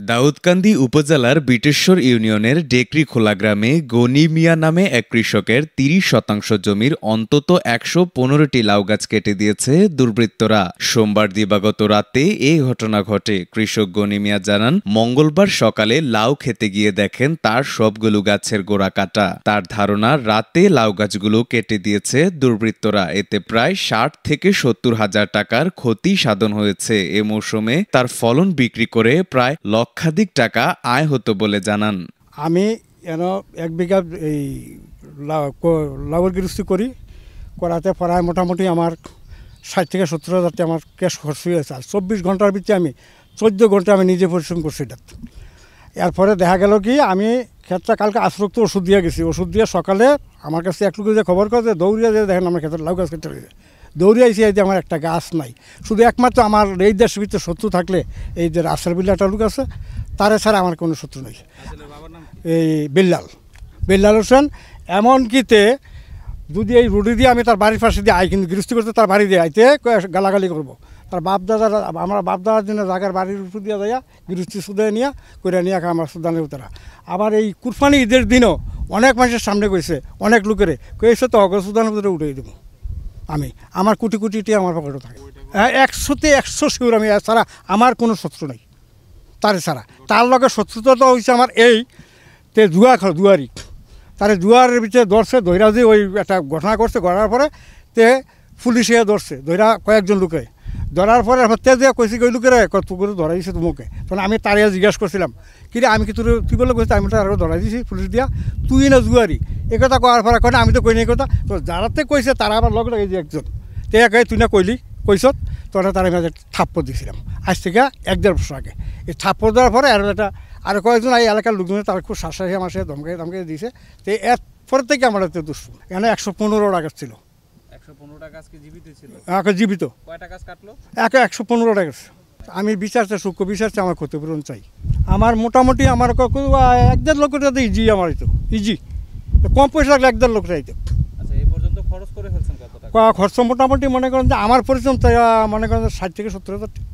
দাউদকান্দি উপজেলার বিটেশ্বর ইউনিয়নের ডেকরিখোলা গ্রামে গনি মিয়া নামে এক কৃষকের ৩০% জমির অন্তত ১১৫টি লাউ গাছ কেটে দিয়েছে দুর্বৃত্তরা। সোমবার দিবাগত রাতে এই ঘটনা ঘটে। কৃষক গনি মিয়া জানান, মঙ্গলবার সকালে লাউ খেতে গিয়ে দেখেন তার সবগুলো গাছের গোড়া কাটা। তার ধারণা, রাতে লাউ গাছগুলো কেটে দিয়েছে দুর্বৃত্তরা। এতে প্রায় ৬০ থেকে ৭০ হাজার টাকার ক্ষতি সাধন হয়েছে। এ মৌসুমে তার ফলন বিক্রি করে প্রায় লক্ষাধিক টাকা আয় হতো বলে জানান। আমি এক বিঘা এই লাউয়ের গৃহস্থী করাতে প্রায় মোটামুটি আমার ৬০ থেকে ৭০ হাজার টাকা আমার ক্যাশ খরচ হয়েছে। আর ২৪ ঘন্টার ভিতরে আমি ১৪ ঘন্টা আমি নিজে পরিশ্রম করছি এটা। এরপরে দেখা গেল কি, আমি ক্ষেতটা কালকে আশ্রক্ত ওষুধ দিয়ে গেছি। ওষুধ দিয়ে সকালে আমার কাছে একটু যে খবর করে দৌড়িয়ে যে দেখেন আমার ক্ষেতের লাউ গাছ কেটে রয়েছে। দৌড়ে আইসি এই যে আমার একটা গাছ নাই, শুধু একমাত্র আমার এই দেশের ভিতরে শত্রু থাকলে এই যে রাসেল বিল্লাটা লোক আছে, তার ছাড়া আমার কোনো শত্রু নেই। এই বিল্লাল হোসেন এমনকিতে যদি এই রুটি দিয়ে আমি তার বাড়ির পাশে দিয়ে আই, কিন্তু গৃহস্থী করতে তার বাড়ি দিয়ে আইতে গালাগালি করবো। তার বাপদাদার আমরা বাপদাদার জন্য জায়গার বাড়ির উপর দিয়ে যাইয়া গৃহস্থী সুদে নিয়ে আমার সুদানের উত্তরা। আবার এই কুরবানি ঈদের দিনও অনেক মানুষের সামনে কইছে, অনেক লোকেরে কইছে তো অগর সুদানের ভিতরে উঠে দেবো। আমি আমার কোটি কোটিটি আমার পকেটে থাকে। ১০০তে ১০০ শিওর আমি ছাড়া আমার কোনো শত্রু নেই তার ছাড়া। তার লগে শত্রুতা হয়েছে আমার এই তে জুয়ারি তার জুয়ারের ভিতরে ধরছে, ধৈরা যে ওই একটা ঘটনা করছে, করার পরে তে পুলিশে ধরছে, ধৈরা কয়েকজন লোকে ধরার পরে তে যে কইছি ওই লোকেরা করে ধরাই দিছে তোমাকে। তখন আমি তারিয়া জিজ্ঞাসা করছিলাম, কিরে আমি কি তুই বলে কইছি, আমি তো আরও ধরাই দিছি পুলিশ দিয়া, তুই না জুয়ারি এ কথা করার পরে কয় আমি তো কই নাই কথা। তো যারাতে কইছে তারা আবার লগে লাগে যে একজন তে কয় তুই না কইছত, তখন তারা আমি থাপ্পড় দিয়েছিলাম আজ থেকে ১-১.৫ বছর আগে। এই থাপ্পড় দেওয়ার পরে আর কয়েকজন এই এলাকার লোকজন তারা খুব শ্বাসাশি আমার সাথে ধমকে দিয়েছে। তো এরপরে থেকে আমার এত দুষ্ফল। এখানে ১১৫ টাকা ছিল। ১১৫ টাকা আজকে জীবিত ছিল? জীবিত। কয়টা গাছ কাটলো? ১১৫ টাকা। আমি বিচারছে সূক্ষ্ম বিচারছে আমার ক্ষতিপূরণ চাই। আমার মোটামুটি আমার ১-১.৫ লক্ষ টাকা ইজি, আমার তো ইজি, কম পয়সা লাগলে ১-১.৫ লক্ষ চাইতো। আচ্ছা, এই পর্যন্ত খরচ করে ফেলছেন কত টাকা? খরচ মোটামুটি মনে করেন যে আমার পরিশ্রম মনে করেন ৬০ থেকে ৭০ হাজার টাকা।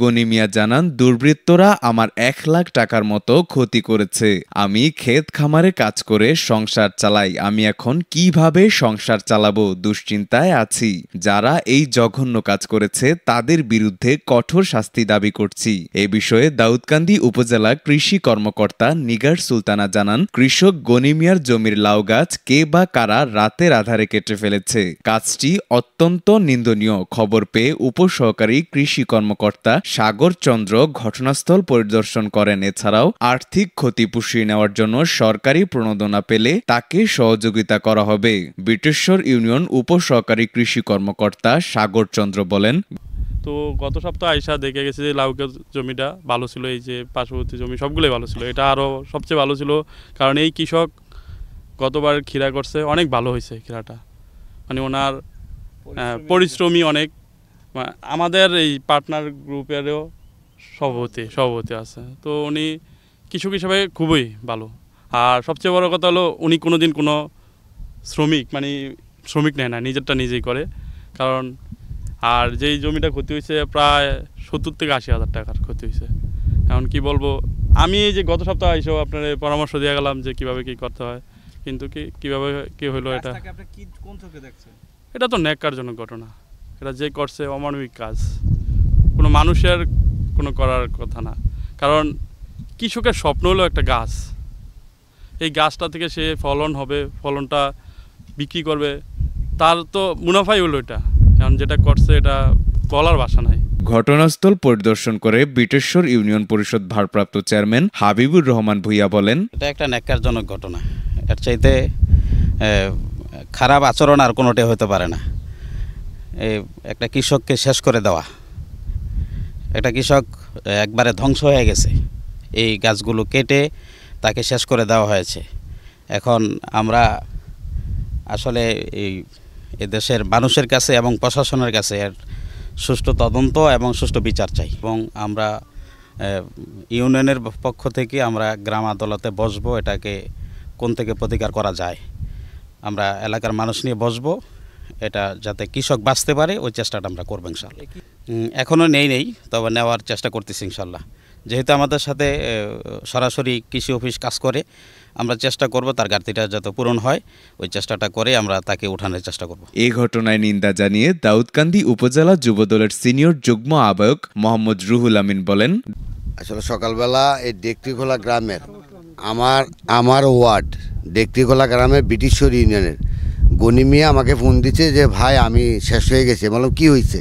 গনি মিয়া জানান, দুর্বৃত্তরা আমার ১ লাখ টাকার মতো ক্ষতি করেছে। আমি ক্ষেত খামারে কাজ করে সংসার চালাই। আমি এখন কিভাবে সংসার চালাবো দুশ্চিন্তায় আছি। যারা এই জঘন্য কাজ করেছে তাদের বিরুদ্ধে কঠোর শাস্তি দাবি করছি। এ বিষয়ে দাউদকান্দি উপজেলা কৃষি কর্মকর্তা নিগার সুলতানা জানান, কৃষক গনি মিয়ার জমির লাউ গাছ কে বা কারা রাতের আধারে কেটে ফেলেছে। কাজটি অত্যন্ত নিন্দনীয়। খবর পেয়ে উপসহকারী কৃষি কর্মকর্তা সাগর চন্দ্র ঘটনাস্থল পরিদর্শন করেন। এছাড়াও আর্থিক ক্ষতি পুষিয়ে নেওয়ার জন্য সরকারি প্রণোদনা পেলে তাকে সহযোগিতা করা হবে। বিটেশ্বর ইউনিয়ন উপসহকারী কৃষি কর্মকর্তা সাগর চন্দ্র বলেন, তো গত সপ্তাহে আইসা দেখে গেছে যে লাউ জমিটা ভালো ছিল, এই যে পার্শ্ববর্তী জমি সবগুলোই ভালো ছিল, এটা আরও সবচেয়ে ভালো ছিল। কারণ এই কৃষক গতবার ক্ষীরা করছে, অনেক ভালো হয়েছে ক্ষীরাটা, মানে ওনার পরিশ্রমী অনেক। আমাদের এই পার্টনার গ্রুপেরও সভাপতি আছে, তো উনি কৃষক হিসাবে খুবই ভালো। আর সবচেয়ে বড় কথা হলো উনি কোনোদিন কোনো শ্রমিক নেয় না, নিজেরটা নিজেই করে। কারণ আর যেই জমিটা ক্ষতি হয়েছে প্রায় ৭০ থেকে ৮০ হাজার টাকার ক্ষতি হয়েছে। এখন কি বলবো, আমি এই যে গত সপ্তাহে এসেও আপনার পরামর্শ দিয়ে গেলাম যে কীভাবে কী করতে হয়, কিন্তু কীভাবে কী হলো এটা তো ন্যাক্কারজনক ঘটনা। এটা যে করছে অমানবিক কাজ, কোনো মানুষের কোনো করার কথা না। কারণ কৃষকের স্বপ্ন হলো একটা গাছ, এই গাছটা থেকে সে ফলন হবে, ফলনটা বিক্রি করবে, তার তো মুনাফাই হলো এটা। কারণ যেটা করছে এটা বলার ভাষা নাই। ঘটনাস্থল পরিদর্শন করে বিটেশ্বর ইউনিয়ন পরিষদ ভারপ্রাপ্ত চেয়ারম্যান হাবিবুর রহমান ভূঁইয়া বলেন, এটা একটা ন্যাক্কারজনক ঘটনা। এর চাইতে খারাপ আচরণ আর কোনোটা হতে পারে না। একটা কৃষককে শেষ করে দেওয়া, একটা কৃষক একবারে ধ্বংস হয়ে গেছে, এই গাছগুলো কেটে তাকে শেষ করে দেওয়া হয়েছে। এখন আমরা আসলে এই দেশের মানুষের কাছে এবং প্রশাসনের কাছে এর সুষ্ঠু তদন্ত এবং সুষ্ঠু বিচার চাই। এবং আমরা ইউনিয়নের পক্ষ থেকে আমরা গ্রাম আদালতে বসবো, এটাকে কোন থেকে প্রতিকার করা যায় আমরা এলাকার মানুষ নিয়ে বসবো, এটা যাতে কৃষক বাঁচতে পারে ওই চেষ্টাটা আমরা করবো ইনশাল্লাহ। এখনও নেই, তবে নেওয়ার চেষ্টা করতেছি ইনশাল্লাহ। যেহেতু আমাদের সাথে সরাসরি কৃষি অফিস কাজ করে, আমরা চেষ্টা করব তার ঘাটতিটা যাতে পূরণ হয়, ওই চেষ্টাটা করে আমরা তাকে উঠানোর চেষ্টা করব। এই ঘটনায় নিন্দা জানিয়ে দাউদকান্দি উপজেলা যুবদলের সিনিয়র যুগ্ম আহ্বায়ক মোহাম্মদ রুহুল আমিন বলেন, আসলে সকালবেলা এই ডেকটিখোলা গ্রামের আমার ওয়ার্ড ডেকটিখোলা গ্রামের ব্রিটিশর ইউনিয়নের গনি মিয়া আমাকে ফোন দিচ্ছে যে ভাই আমি শেষ হয়ে গেছি। বললাম কী হয়েছে?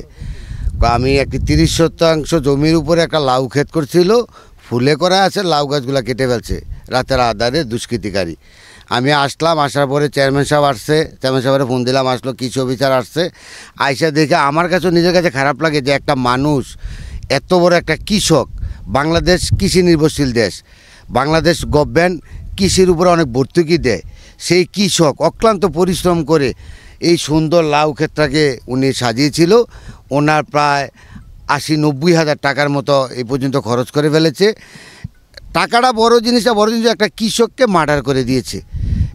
আমি একটি 30% জমির উপরে একটা লাউ ক্ষেত করছিল, ফুলে করা আছে, লাউ গাছগুলো কেটে ফেলছে রাতের আধারে দুষ্কৃতিকারী। আমি আসলাম, আসার পরে চেয়ারম্যান সাহেব আসছে, চেয়ারম্যান সাহেবের ফোন দিলাম, আসলো কৃষি অফিসার আসছে। আইসা দেখে আমার কাছেও নিজের কাছে খারাপ লাগে যে একটা মানুষ এত বড় একটা কৃষক, বাংলাদেশ কৃষি নির্ভরশীল দেশ, বাংলাদেশ গভর্নমেন্ট কৃষির উপরে অনেক ভর্তুকি দেয়, সেই কৃষক অক্লান্ত পরিশ্রম করে এই সুন্দর লাউ ক্ষেতটাকে উনি সাজিয়েছিল। ওনার প্রায় 80-90 হাজার টাকার মতো এই পর্যন্ত খরচ করে ফেলেছে। টাকাটা বড় জিনিস, একটা কৃষককে মার্ডার করে দিয়েছে।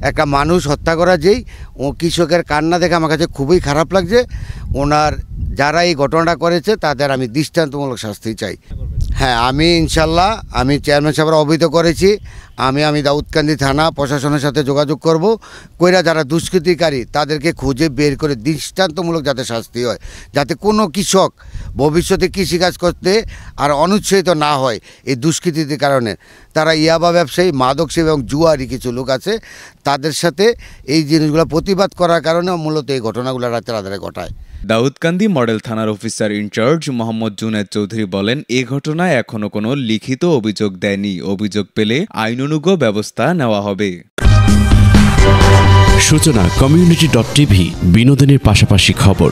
একটা মানুষ হত্যা করা যেই, ও কৃষকের কান্না দেখে আমার কাছে খুবই খারাপ লাগছে। ওনার যারা এই ঘটনাটা করেছে তাদের আমি দৃষ্টান্তমূলক শাস্তি চাই। হ্যাঁ, আমি ইনশাল্লাহ আমি চেয়ারম্যান সাহেবরা অবহিত করেছি, আমি দাউদকান্দি থানা প্রশাসনের সাথে যোগাযোগ করব, কইরা যারা দুষ্কৃতিকারী তাদেরকে খুঁজে বের করে দৃষ্টান্তমূলক যাতে শাস্তি হয়, যাতে কোনো কৃষক ভবিষ্যতে কৃষিকাজ করতে আর অনুৎসাহিত না হয় এই দুষ্কৃতির কারণে। তারা ইয়াবা ব্যবসায়ী, মাদক সেবী এবং জুয়ারি কিছু লোক আছে, তাদের সাথে এই জিনিসগুলো প্রতিবাদ করার কারণে মূলত এই ঘটনাগুলো রাতের আধারে ঘটায়। দাউদকান্দি মডেল থানার অফিসার ইনচার্জ মোহাম্মদ জুনেদ চৌধুরী বলেন, এ ঘটনায় এখনো কোনো লিখিত অভিযোগ দেয়নি। অভিযোগ পেলে আইনানুগ ব্যবস্থা নেওয়া হবে। সূচনা community.tv, বিনোদনের পাশাপাশি খবর।